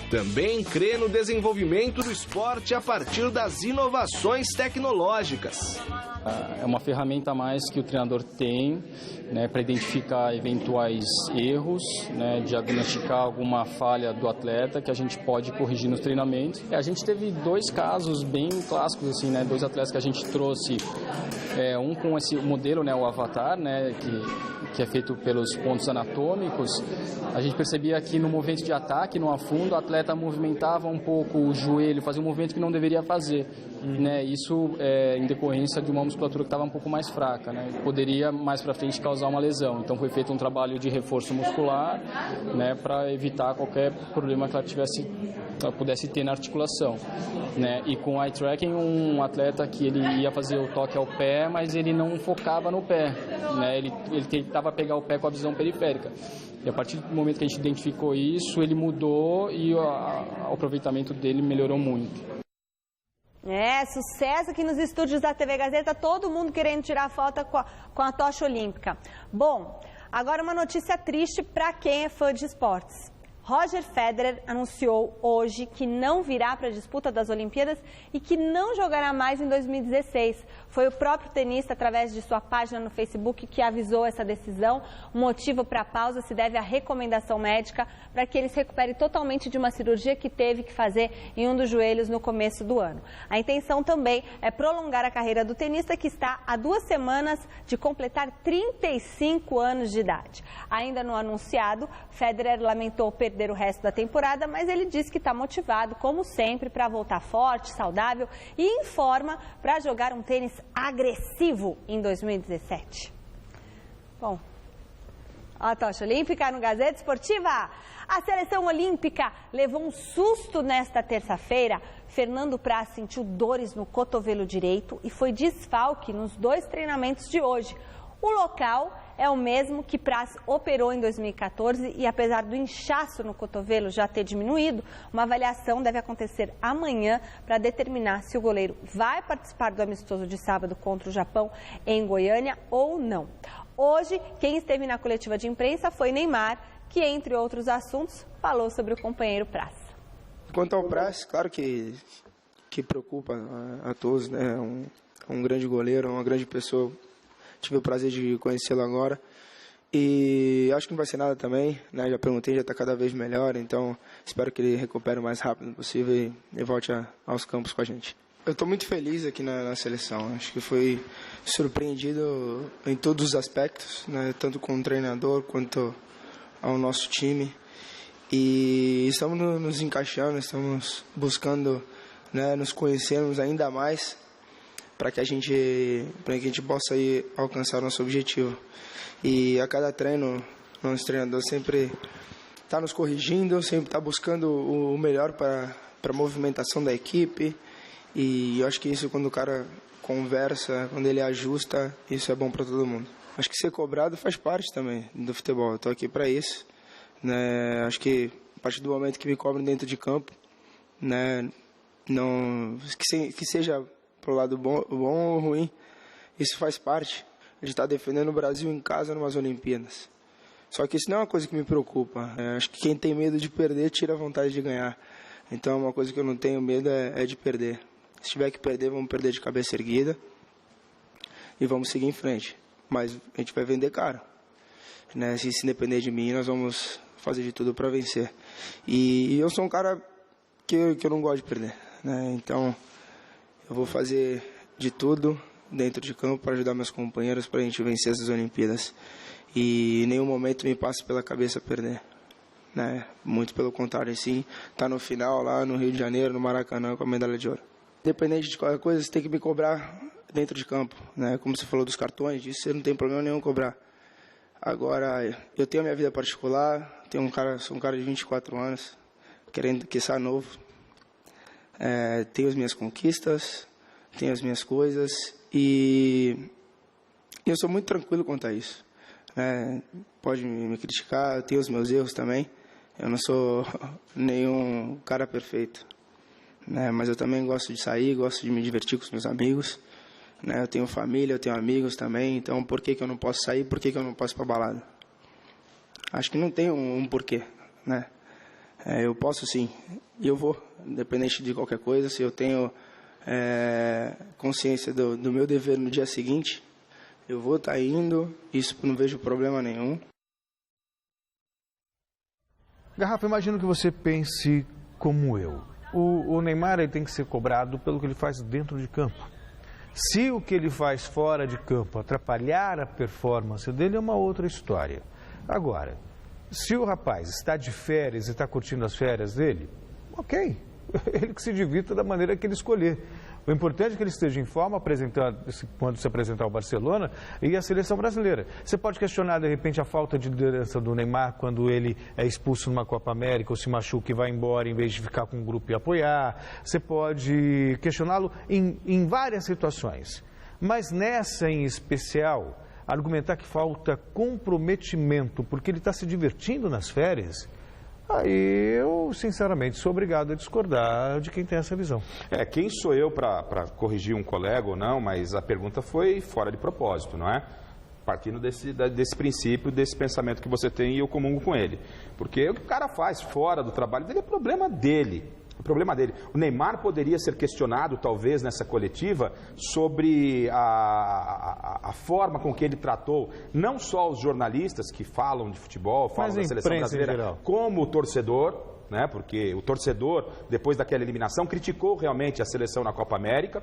S18: também crê no desenvolvimento do esporte a partir das inovações tecnológicas.
S21: É uma ferramenta a mais que o treinador tem, né, para identificar eventuais erros, né, diagnosticar alguma falha do atleta que a gente pode corrigir nos treinamentos. A gente teve 2 casos bem clássicos, assim, né, 2 atletas que a gente trouxe, um com esse modelo, né, o Avatar, né, que é feito pelos pontos anatômicos. A gente percebia que no movimento de ataque, no afundo, o atleta movimentava um pouco o joelho, fazia um movimento que não deveria fazer. Né? Isso em decorrência de uma musculatura que estava um pouco mais fraca, né? Poderia mais para frente causar uma lesão. Então foi feito um trabalho de reforço muscular, né, para evitar qualquer problema que ela pudesse ter na articulação, né? E com o eye tracking, um atleta que ele ia fazer o toque ao pé, mas ele não focava no pé, né? Ele tentava pegar o pé com a visão periférica. E a partir do momento que a gente identificou isso, ele mudou e o aproveitamento dele melhorou muito.
S1: Sucesso aqui nos estúdios da TV Gazeta, todo mundo querendo tirar foto com a tocha olímpica. Bom, agora uma notícia triste para quem é fã de esportes. Roger Federer anunciou hoje que não virá para a disputa das Olimpíadas e que não jogará mais em 2016. Foi o próprio tenista, através de sua página no Facebook, que avisou essa decisão. O motivo para a pausa se deve à recomendação médica para que ele se recupere totalmente de uma cirurgia que teve que fazer em um dos joelhos no começo do ano. A intenção também é prolongar a carreira do tenista, que está há 2 semanas de completar 35 anos de idade. Ainda no anunciado, Federer lamentou perder o resto da temporada, mas ele disse que está motivado, como sempre, para voltar forte, saudável e em forma para jogar um tênis agressivo em 2017. Bom, a tocha olímpica no Gazeta Esportiva. A seleção olímpica levou um susto nesta terça-feira. Fernando Praz sentiu dores no cotovelo direito e foi desfalque nos 2 treinamentos de hoje. O local é o mesmo que Praz operou em 2014 e, apesar do inchaço no cotovelo já ter diminuído, uma avaliação deve acontecer amanhã para determinar se o goleiro vai participar do amistoso de sábado contra o Japão em Goiânia ou não. Hoje, quem esteve na coletiva de imprensa foi Neymar, que, entre outros assuntos, falou sobre o companheiro Praz.
S22: Quanto ao Praz, claro que preocupa a todos, né? Um grande goleiro, uma grande pessoa. Tive o prazer de conhecê-lo agora e acho que não vai ser nada também, né? Já perguntei, já está cada vez melhor, então espero que ele recupere o mais rápido possível e volte aos campos com a gente. Eu estou muito feliz aqui na seleção, acho que fui surpreendido em todos os aspectos, né? Tanto com o treinador quanto ao nosso time, e estamos nos encaixando, estamos buscando, né, nos conhecermos ainda mais, para que a gente possa ir alcançar o nosso objetivo. E a cada treino, nosso treinador sempre está nos corrigindo, sempre está buscando o melhor para a movimentação da equipe. E eu acho que isso, quando o cara conversa, quando ele ajusta, isso é bom para todo mundo. Acho que ser cobrado faz parte também do futebol. Eu estou aqui para isso, né? Acho que a partir do momento que me cobrem dentro de campo, né, que seja pro lado bom ou ruim, isso faz parte. A gente está defendendo o Brasil em casa numas Olimpíadas. Só que isso não é uma coisa que me preocupa. Acho que quem tem medo de perder tira a vontade de ganhar. Então, uma coisa que eu não tenho medo é de perder. Se tiver que perder, vamos perder de cabeça erguida e vamos seguir em frente. Mas a gente vai vender caro, né? Se depender de mim, nós vamos fazer de tudo para vencer. E eu sou um cara que eu não gosto de perder, né? Então, eu vou fazer de tudo dentro de campo para ajudar meus companheiros para a gente vencer essas Olimpíadas. E em nenhum momento me passa pela cabeça perder, né? Muito pelo contrário, sim, tá no final lá no Rio de Janeiro, no Maracanã, com a medalha de ouro. Independente de qualquer coisa, você tem que me cobrar dentro de campo, né? Como você falou dos cartões, disso você não tem problema nenhum cobrar. Agora, eu tenho a minha vida particular, sou um cara de 24 anos, querendo quiçá novo. Tenho as minhas conquistas, tenho as minhas coisas e eu sou muito tranquilo quanto a isso. Pode me criticar, eu tenho os meus erros também. Eu não sou nenhum cara perfeito, né? Mas eu também gosto de sair, gosto de me divertir com os meus amigos, né? Eu tenho família, eu tenho amigos também, então por que eu não posso sair, por que eu não posso ir para balada? Acho que não tem um porquê, né? eu posso sim, e eu vou, independente de qualquer coisa. Se eu tenho consciência do meu dever no dia seguinte, eu vou estar indo, isso não vejo problema nenhum.
S12: Garrafa, imagino que você pense como eu. O Neymar ele tem que ser cobrado pelo que ele faz dentro de campo. Se o que ele faz fora de campo atrapalhar a performance dele, é uma outra história. Agora, se o rapaz está de férias e está curtindo as férias dele, ok, ele que se divirta da maneira que ele escolher. O importante é que ele esteja em forma quando se apresentar ao Barcelona e a seleção brasileira. Você pode questionar, de repente, a falta de liderança do Neymar quando ele é expulso numa Copa América ou se machuca e vai embora em vez de ficar com o grupo e apoiar. Você pode questioná-lo em várias situações. Mas nessa em especial, argumentar que falta comprometimento porque ele está se divertindo nas férias... Aí eu, sinceramente, sou obrigado a discordar de quem tem essa visão.
S13: Quem sou eu para corrigir um colega ou não, mas a pergunta foi fora de propósito, não é? Partindo desse princípio, desse pensamento que você tem e eu comungo com ele. Porque o que o cara faz fora do trabalho dele é problema dele. O problema dele. O Neymar poderia ser questionado, talvez, nessa coletiva, sobre a forma com que ele tratou não só os jornalistas que falam de futebol, falam da seleção brasileira, como o torcedor, né? Porque o torcedor, depois daquela eliminação, criticou realmente a seleção na Copa América.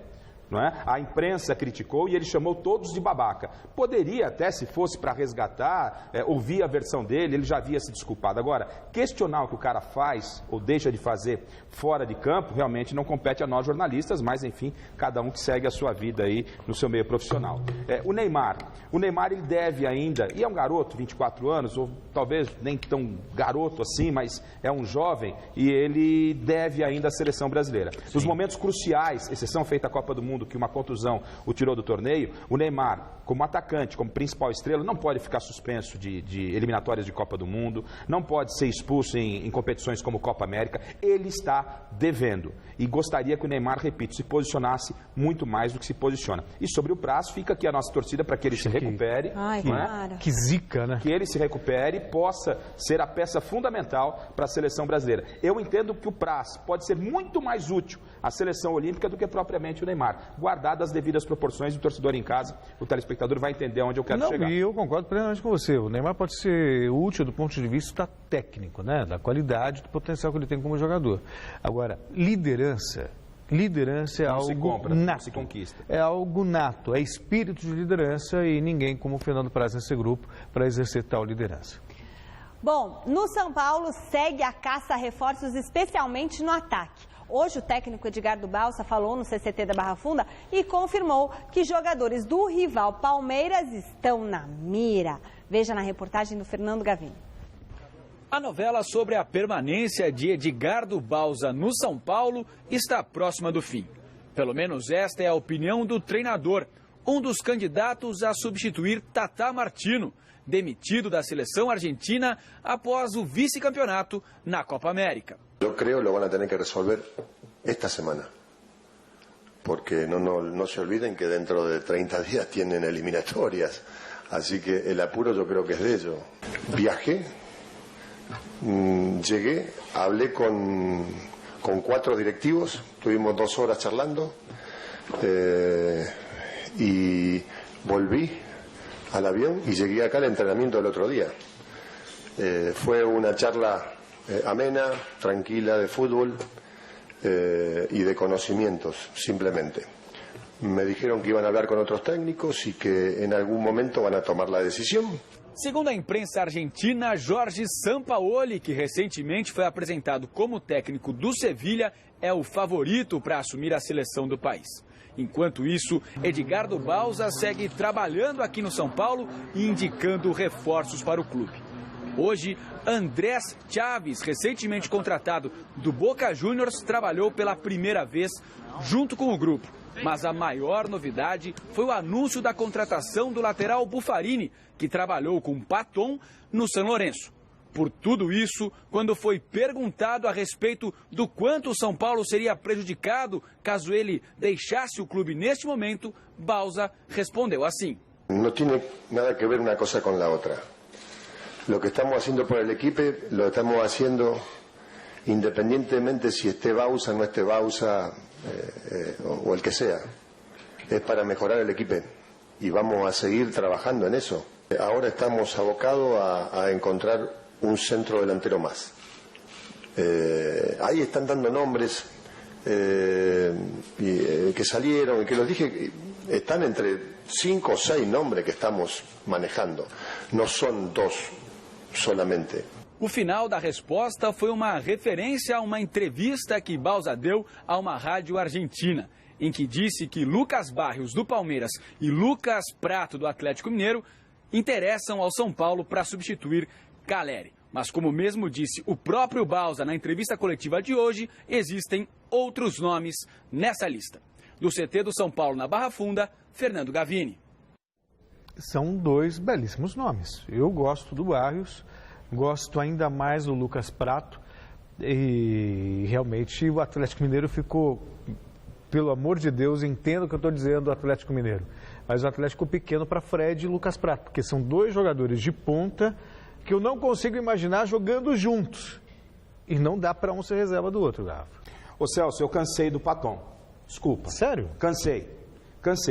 S13: Não é? A imprensa criticou e ele chamou todos de babaca. Poderia até, se fosse para resgatar, ouvir a versão dele, ele já havia se desculpado. Agora, questionar o que o cara faz ou deixa de fazer fora de campo, realmente não compete a nós jornalistas, mas enfim, cada um que segue a sua vida aí no seu meio profissional. O Neymar ele deve ainda, e é um garoto, 24 anos, ou talvez nem tão garoto assim, mas é um jovem, e ele deve ainda à seleção brasileira. Nos momentos cruciais, exceção feita a Copa do Mundo, que uma contusão o tirou do torneio, o Neymar, como atacante, como principal estrela, não pode ficar suspenso de eliminatórias de Copa do Mundo, não pode ser expulso em competições como Copa América. Ele está devendo e gostaria que o Neymar, repito, se posicionasse muito mais do que se posiciona. E sobre o Praz, fica aqui a nossa torcida para que ele se recupere.
S12: Que zica, né?
S13: Que ele se recupere e possa ser a peça fundamental para a seleção brasileira. Eu entendo que o Praz pode ser muito mais útil à seleção olímpica do que propriamente o Neymar. Guardadas as devidas proporções, o torcedor em casa, o telespectador vai entender onde eu quero chegar.
S12: E eu concordo plenamente com você. O Neymar pode ser útil do ponto de vista técnico, né? Da qualidade, do potencial que ele tem como jogador. Agora, liderança é algo nato. Não se conquista. É algo nato, é espírito de liderança e ninguém como o Fernando Praz nesse grupo para exercer tal liderança.
S1: Bom, no São Paulo segue a caça a reforços, especialmente no ataque. Hoje o técnico Edgardo Balsa falou no CCT da Barra Funda e confirmou que jogadores do rival Palmeiras estão na mira. Veja na reportagem do Fernando Gavini.
S4: A novela sobre a permanência de Edgardo Balsa no São Paulo está próxima do fim. Pelo menos esta é a opinião do treinador, um dos candidatos a substituir Tata Martino, demitido da seleção argentina após o vice-campeonato na Copa América.
S5: Yo creo lo van a tener que resolver esta semana, porque no se olviden que dentro de 30 días tienen eliminatorias, así que el apuro yo creo que es de ellos. Viajé, llegué, hablé con 4 directivos, tuvimos 2 horas charlando y volví al avión y llegué acá al entrenamiento del otro día. Fue una charla amena, tranquila, de fútbol y de conocimientos, simplemente. Me dijeron que iban a hablar con otros técnicos y que en algún momento van a tomar la decisión.
S4: Segundo a imprensa argentina, Jorge Sampaoli, que recentemente foi apresentado como técnico do Sevilha, é o favorito para assumir a seleção do país. Enquanto isso, Edgardo Balsa segue trabalhando aqui no São Paulo e indicando reforços para o clube. Hoje, Andrés Chaves, recentemente contratado do Boca Juniors, trabalhou pela primeira vez junto com o grupo. Mas a maior novidade foi o anúncio da contratação do lateral Buffarini, que trabalhou com Paton no São Lourenço. Por tudo isso, quando foi perguntado a respeito do quanto o São Paulo seria prejudicado caso ele deixasse o clube neste momento, Balsa respondeu assim:
S5: Não tem nada a ver uma coisa com a outra. Lo que estamos haciendo por el equipo lo estamos haciendo independientemente si esté Bausa, no esté Bausa o el que sea, es para mejorar el equipo y vamos a seguir trabajando en eso. Ahora estamos abocados a encontrar un centro delantero más. Ahí están dando nombres que salieron y que los dije, están entre 5 o 6 nombres que estamos manejando, não são 2 solamente.
S4: O final da resposta foi uma referência a uma entrevista que Bausa deu a uma rádio argentina, em que disse que Lucas Barrios, do Palmeiras, e Lucas Prato, do Atlético Mineiro, interessam ao São Paulo para substituir Caleri. Mas, como mesmo disse o próprio Bausa na entrevista coletiva de hoje, existem outros nomes nessa lista. Do CT do São Paulo, na Barra Funda, Fernando Gavini.
S12: São 2 belíssimos nomes. Eu gosto do Barrios, gosto ainda mais do Lucas Prato e realmente o Atlético Mineiro ficou, pelo amor de Deus, entenda o que eu estou dizendo do Atlético Mineiro, mas o Atlético pequeno para Fred e Lucas Prato, porque são 2 jogadores de ponta que eu não consigo imaginar jogando juntos. E não dá para um ser reserva do outro, Rafa.
S13: Ô Celso, eu cansei do Paton. Desculpa.
S12: Sério?
S13: Cansei.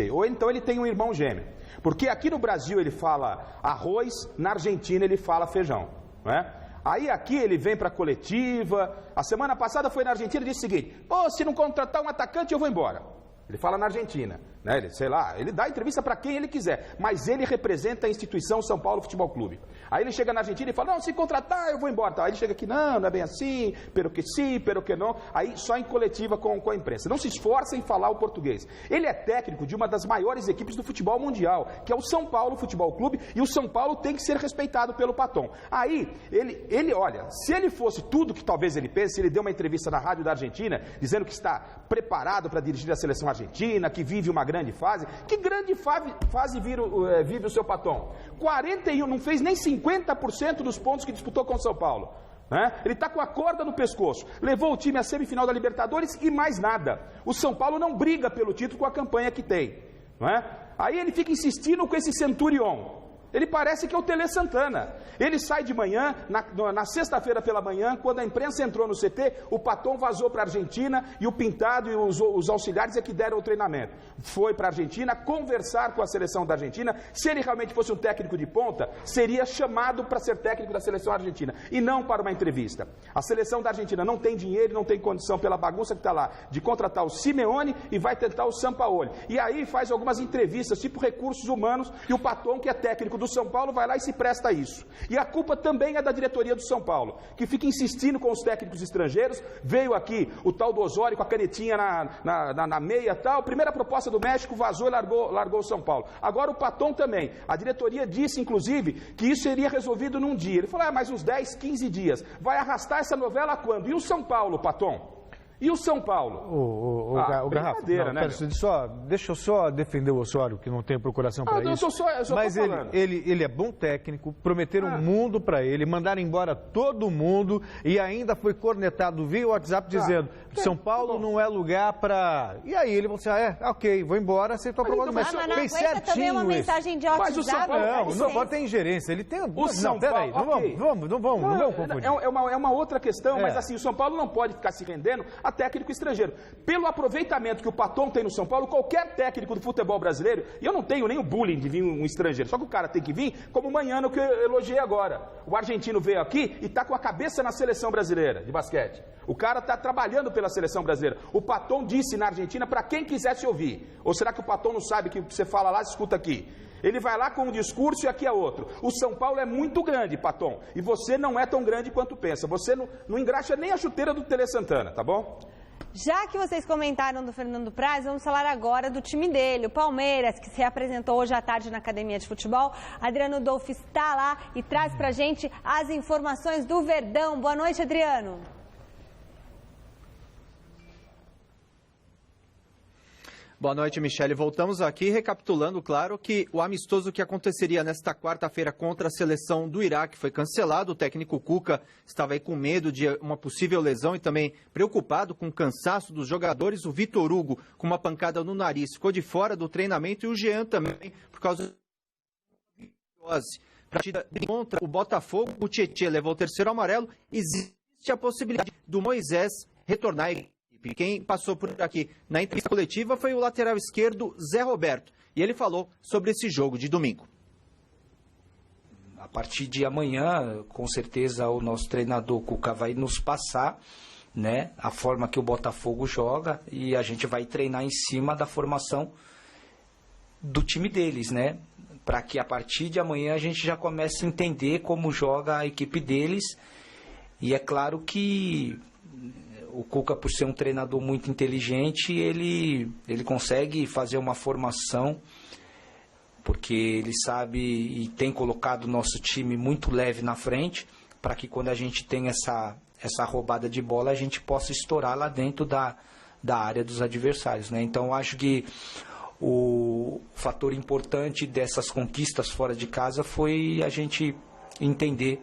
S13: Ou então ele tem um irmão gêmeo. Porque aqui no Brasil ele fala arroz, na Argentina ele fala feijão. Não é? Aí aqui ele vem para a coletiva. A semana passada foi na Argentina e disse o seguinte: pô, se não contratar um atacante eu vou embora. Ele fala na Argentina, né? Ele, sei lá, ele dá entrevista para quem ele quiser, mas ele representa a instituição São Paulo Futebol Clube. Aí ele chega na Argentina e fala: não, se contratar eu vou embora. Aí ele chega aqui: não é bem assim, pero que sim, pero que não. Aí só em coletiva com a imprensa. Não se esforça em falar o português. Ele é técnico de uma das maiores equipes do futebol mundial, que é o São Paulo Futebol Clube, e o São Paulo tem que ser respeitado pelo Paton. Aí, ele olha, se ele fosse tudo que talvez ele pense, ele deu uma entrevista na rádio da Argentina, dizendo que está preparado para dirigir a seleção argentina, que vive uma grande fase. Que grande fase vive o seu Paton? 41, não fez nem 50% dos pontos que disputou com o São Paulo. Né? Ele está com a corda no pescoço. Levou o time à semifinal da Libertadores e mais nada. O São Paulo não briga pelo título com a campanha que tem. Não é? Aí ele fica insistindo com esse Centurion. Ele parece que é o Tele Santana. Ele sai de manhã, na sexta-feira pela manhã, quando a imprensa entrou no CT, o Paton vazou para a Argentina e o Pintado e os auxiliares é que deram o treinamento. Foi para a Argentina conversar com a seleção da Argentina. Se ele realmente fosse um técnico de ponta, seria chamado para ser técnico da seleção argentina e não para uma entrevista. A seleção da Argentina não tem dinheiro, não tem condição, pela bagunça que está lá, de contratar o Simeone e vai tentar o Sampaoli. E aí faz algumas entrevistas, tipo recursos humanos, e o Paton, que é técnico do São Paulo, vai lá e se presta a isso. E a culpa também é da diretoria do São Paulo, que fica insistindo com os técnicos estrangeiros. Veio aqui o tal do Osório com a canetinha na meia e tal. Primeira proposta do México, vazou e largou o São Paulo. Agora o Paton também. A diretoria disse, inclusive, que isso seria resolvido num dia. Ele falou: mais uns 10, 15 dias. Vai arrastar essa novela quando? E o São Paulo, Paton? E o São Paulo?
S12: O Garrafa, não,
S13: né?
S12: Deixa eu só defender o Osório, que não tem procuração para isso. Mas ele é bom técnico, prometeram um mundo para ele, mandaram embora todo mundo e ainda foi cornetado via WhatsApp dizendo: São Paulo não é lugar para... E aí ele falou assim: ok, vou embora, aceitou a proposta. Mas
S1: fez certinho também uma mensagem de WhatsApp.
S12: Mas o São Paulo não pode ter ingerência, ele tem... Não, peraí, não vamos confundir.
S13: É uma outra questão, mas assim, o São Paulo não pode ficar se rendendo a técnico estrangeiro. Pelo aproveitamento que o Paton tem no São Paulo, qualquer técnico do futebol brasileiro, e eu não tenho nem o bullying de vir um estrangeiro, só que o cara tem que vir, como o Manhano que eu elogiei agora. O argentino veio aqui e está com a cabeça na seleção brasileira de basquete. O cara está trabalhando pela seleção brasileira. O Paton disse na Argentina para quem quisesse ouvir. Ou será que o Paton não sabe que você fala lá, escuta aqui? Ele vai lá com um discurso e aqui é outro. O São Paulo é muito grande, Paton, e você não é tão grande quanto pensa. Você não engraxa nem a chuteira do Tele Santana, tá bom?
S1: Já que vocês comentaram do Fernando Praz, vamos falar agora do time dele, o Palmeiras, que se apresentou hoje à tarde na Academia de Futebol. Adriano Dolfi está lá e traz pra gente as informações do Verdão. Boa noite, Adriano.
S8: Boa noite, Michele. Voltamos aqui recapitulando, claro, que o amistoso que aconteceria nesta quarta-feira contra a seleção do Iraque foi cancelado. O técnico Cuca estava aí com medo de uma possível lesão e também preocupado com o cansaço dos jogadores. O Vitor Hugo, com uma pancada no nariz, ficou de fora do treinamento, e o Jean também, por causa de virose. Partida contra o Botafogo, o Tietê levou o terceiro amarelo. Existe a possibilidade do Moisés retornar à equipe. Quem passou por aqui na entrevista coletiva foi o lateral esquerdo Zé Roberto, e ele falou sobre esse jogo de domingo.
S6: A partir de amanhã, com certeza, o nosso treinador Cuca vai nos passar, né, a forma que o Botafogo joga, e a gente vai treinar em cima da formação do time deles, né, para que a partir de amanhã a gente já comece a entender como joga a equipe deles. E é claro que o Cuca, por ser um treinador muito inteligente, ele consegue fazer uma formação, porque ele sabe e tem colocado o nosso time muito leve na frente, para que quando a gente tem essa roubada de bola, a gente possa estourar lá dentro da área dos adversários, né? Então, eu acho que o fator importante dessas conquistas fora de casa foi a gente entender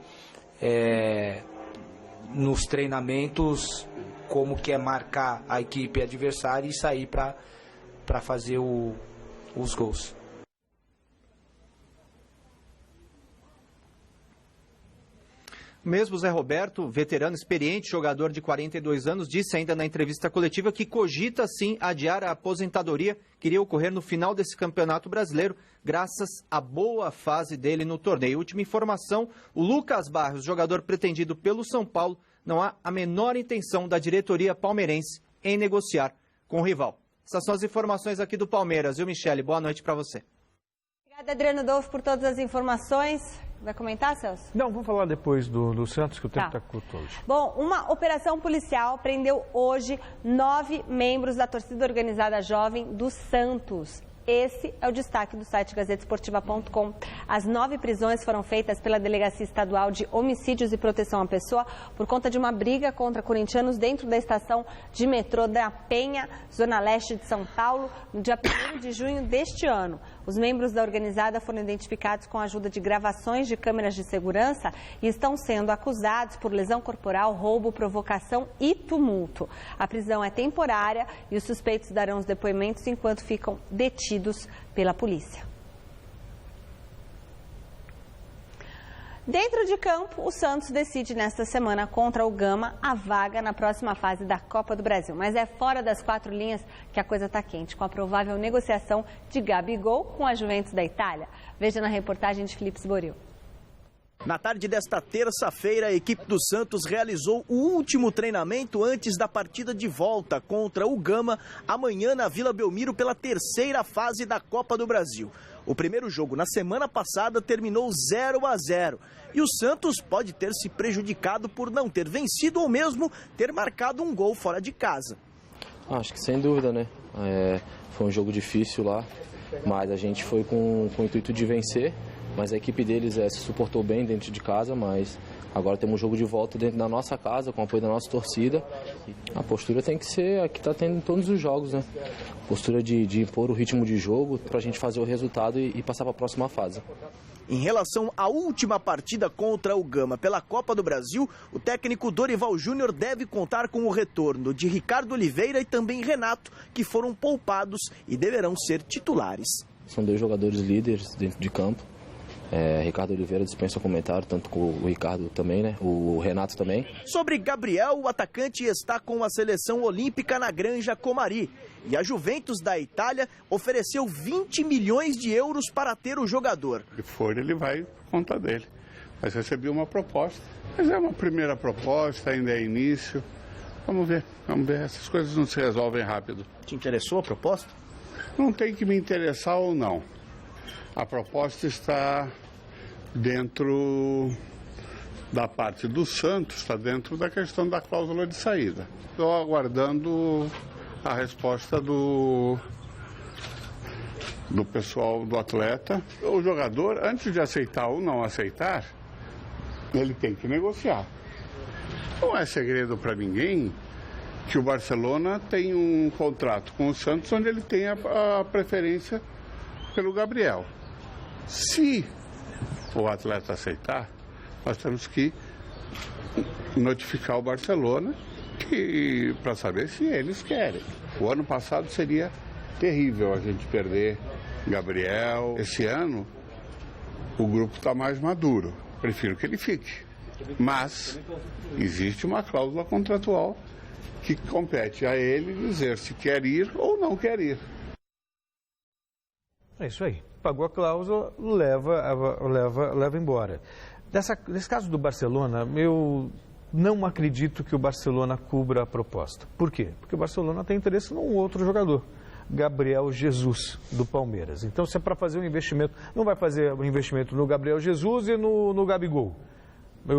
S6: nos treinamentos como que é marcar a equipe adversária e sair para fazer os gols.
S8: Mesmo Zé Roberto, veterano experiente, jogador de 42 anos, disse ainda na entrevista coletiva que cogita sim adiar a aposentadoria que iria ocorrer no final desse Campeonato Brasileiro, graças à boa fase dele no torneio. Última informação, o Lucas Barros, jogador pretendido pelo São Paulo, não há a menor intenção da diretoria palmeirense em negociar com o rival. Essas são as informações aqui do Palmeiras, viu, Michele? Boa noite para você.
S1: Obrigada, Adriano Dolfo, por todas as informações. Vai comentar, Celso?
S12: Não, vamos falar depois do Santos, que o tempo está curto hoje.
S1: Bom, uma operação policial prendeu hoje 9 membros da torcida organizada jovem do Santos. Esse é o destaque do site gazetesportiva.com. As 9 prisões foram feitas pela Delegacia Estadual de Homicídios e Proteção à Pessoa por conta de uma briga contra corintianos dentro da estação de metrô da Penha, zona leste de São Paulo, no dia 1º de junho deste ano. Os membros da organizada foram identificados com a ajuda de gravações de câmeras de segurança e estão sendo acusados por lesão corporal, roubo, provocação e tumulto. A prisão é temporária e os suspeitos darão os depoimentos enquanto ficam detidos pela polícia. Dentro de campo, o Santos decide nesta semana contra o Gama a vaga na próxima fase da Copa do Brasil. Mas é fora das 4 linhas que a coisa está quente, com a provável negociação de Gabigol com a Juventus da Itália. Veja na reportagem de Felipe Sboril.
S16: Na tarde desta terça-feira, a equipe do Santos realizou o último treinamento antes da partida de volta contra o Gama, amanhã na Vila Belmiro pela 3ª fase da Copa do Brasil. O primeiro jogo na semana passada terminou 0-0 e o Santos pode ter se prejudicado por não ter vencido ou mesmo ter marcado um gol fora de casa.
S7: Acho que sem dúvida, né? Foi um jogo difícil lá, mas a gente foi com o intuito de vencer. Mas a equipe deles se suportou bem dentro de casa, mas agora temos um jogo de volta dentro da nossa casa, com o apoio da nossa torcida. A postura tem que ser a que está tendo em todos os jogos, né? Postura de impor o ritmo de jogo para a gente fazer o resultado e passar para a próxima fase.
S16: Em relação à última partida contra o Gama pela Copa do Brasil, o técnico Dorival Júnior deve contar com o retorno de Ricardo Oliveira e também Renato, que foram poupados e deverão ser titulares.
S7: São 2 jogadores líderes dentro de campo. Ricardo Oliveira dispensa comentário, tanto com o Ricardo também, né? O Renato também.
S16: Sobre Gabriel, o atacante está com a seleção olímpica na Granja Comari. E a Juventus da Itália ofereceu 20 milhões de euros para ter o jogador.
S9: Se for, ele vai por conta dele. Mas recebi uma proposta. Mas é uma primeira proposta, ainda é início. Vamos ver. Essas coisas não se resolvem rápido.
S16: Te interessou a proposta?
S9: Não tem que me interessar ou não. A proposta está dentro da parte do Santos, está dentro da questão da cláusula de saída. Estou aguardando a resposta do pessoal, do atleta. O jogador, antes de aceitar ou não aceitar, ele tem que negociar. Não é segredo para ninguém que o Barcelona tem um contrato com o Santos onde ele tem a preferência pelo Gabriel. Se o atleta aceitar, nós temos que notificar o Barcelona para saber se eles querem. O ano passado seria terrível a gente perder Gabriel. Esse ano o grupo está mais maduro. Prefiro que ele fique. Mas existe uma cláusula contratual que compete a ele dizer se quer ir ou não quer ir.
S12: É isso aí. Pagou a cláusula, leva embora. Nesse caso do Barcelona, eu não acredito que o Barcelona cubra a proposta. Por quê? Porque o Barcelona tem interesse num outro jogador, Gabriel Jesus, do Palmeiras. Então, se é para fazer um investimento, não vai fazer um investimento no Gabriel Jesus e no Gabigol.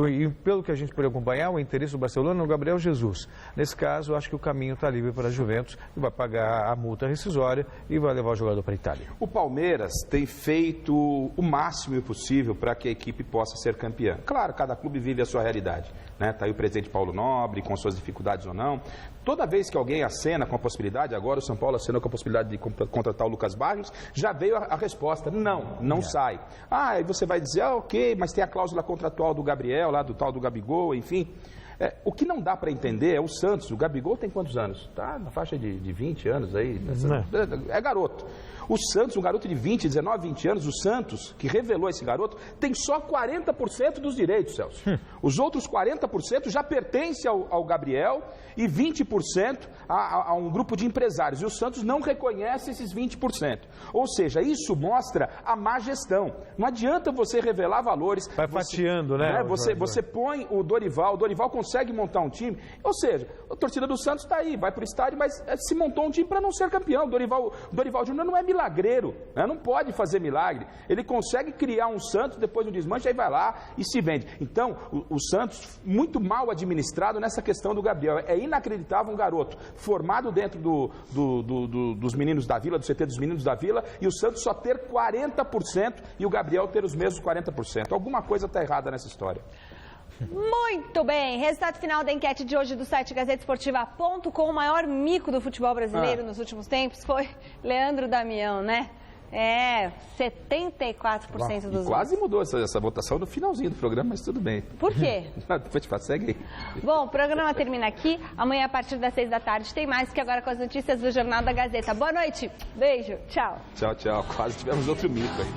S12: E pelo que a gente pode acompanhar, o interesse do Barcelona é no Gabriel Jesus. Nesse caso, acho que o caminho está livre para a Juventus, que vai pagar a multa rescisória e vai levar o jogador para a Itália.
S13: O Palmeiras tem feito o máximo possível para que a equipe possa ser campeã. Claro, cada clube vive a sua realidade. Está aí o presidente Paulo Nobre, com suas dificuldades ou não. Toda vez que alguém acena com a possibilidade, agora o São Paulo acena com a possibilidade de contratar o Lucas Barros, já veio a resposta, não sai. Aí você vai dizer, ok, mas tem a cláusula contratual do Gabriel, lá do tal do Gabigol, enfim. O que não dá para entender é o Santos. O Gabigol tem quantos anos? Está na faixa de 20 anos aí. É garoto. O Santos, um garoto de 20, 19, 20 anos, o Santos, que revelou esse garoto, tem só 40% dos direitos, Celso. Os outros 40% já pertencem ao Gabriel e 20% a um grupo de empresários. E o Santos não reconhece esses 20%. Ou seja, isso mostra a má gestão. Não adianta você revelar valores.
S12: Vai fatiando, né?
S13: Você põe o Dorival consegue montar um time. Ou seja, a torcida do Santos está aí, vai para o estádio, mas se montou um time para não ser campeão. Dorival Júnior não é milagreiro, né? Não pode fazer milagre. Ele consegue criar um Santos, depois do desmanche, aí vai lá e se vende. Então, o Santos, muito mal administrado nessa questão do Gabriel. É inacreditável um garoto formado dentro dos meninos da Vila, do CT dos meninos da Vila, e o Santos só ter 40% e o Gabriel ter os mesmos 40%. Alguma coisa está errada nessa história.
S1: Muito bem, resultado final da enquete de hoje do site GazetaEsportiva.com. O maior mico do futebol brasileiro nos últimos tempos foi Leandro Damião, né? 74% dos votos.
S13: Quase mudou essa votação no finalzinho do programa, mas tudo bem.
S1: Por quê?
S13: Depois te faço, segue aí.
S1: Bom, o programa termina aqui. Amanhã, a partir das 6 da tarde, tem mais, que agora com as notícias do Jornal da Gazeta. Boa noite, beijo, tchau.
S13: Tchau. Quase tivemos outro mico aí.